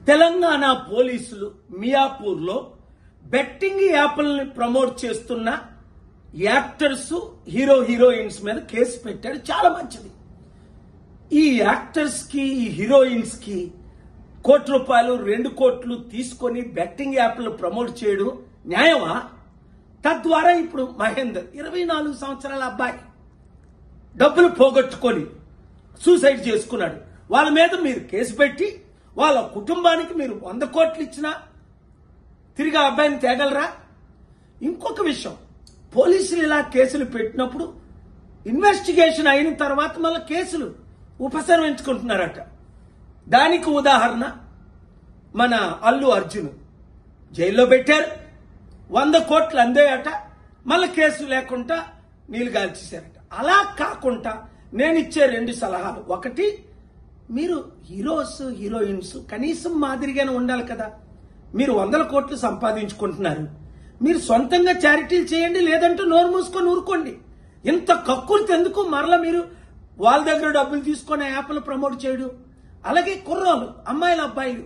తెలంగాణ పోలీసులు మియాపూర్లో betting యాప్లని promote చేస్తున్న actors heroines మీద కేసు పెట్టాడు. చాలా మంచిది. ఈ యాక్టర్స్ కి ఈ హీరోయిన్స్ కి ₹1 కోట్లు 2 కోట్లు తీసుకొని బెట్టింగ్ యాప్లు ప్రమోట్ చేయడం న్యాయమా? తద్వారా ఇప్పుడు మహేందర్ 24 సంవత్సరాల అబ్బాయి డబ్బులు పోగొట్టుకొని సూసైడ్ చేసుకున్నాడు. వాళ్ళ మీద మీరు కేసు పెట్టి వాళ్ళ కుటుంబానికి మీరు 100 కోట్లు ఇచ్చినా తిరిగి ఆ అబ్బాయిని తేగలరా? ఇంకొక విషయం, పోలీసులు ఇలా కేసులు పెట్టినప్పుడు ఇన్వెస్టిగేషన్ అయిన తర్వాత మళ్ళీ కేసులు ఉపసంహరించుకుంటున్నారట. దానికి ఉదాహరణ మన అల్లు అర్జున్ జైల్లో పెట్టారు, 100 కోట్లు అందేయట, మళ్ళీ కేసు లేకుండా నీళ్లు గాల్చేశారట. అలా కాకుండా నేను ఇచ్చే 2 సలహాలు. ఒకటి, మీరు హీరోస్ హీరోయిన్స్ కనీసం మాదిరిగానే ఉండాలి కదా. మీరు 100 కోట్లు సంపాదించుకుంటున్నారు, మీరు సొంతంగా చారిటీలు చేయండి, లేదంటే నోరు మూసుకొని ఊరుకోండి. ఇంత కక్కుర్తి ఎందుకు? మరలా మీరు వాళ్ళ దగ్గర డబ్బులు తీసుకొని యాప్లు ప్రమోట్ చేయడం. అలాగే కుర్రాళ్ళు, అమ్మాయిలు, అబ్బాయిలు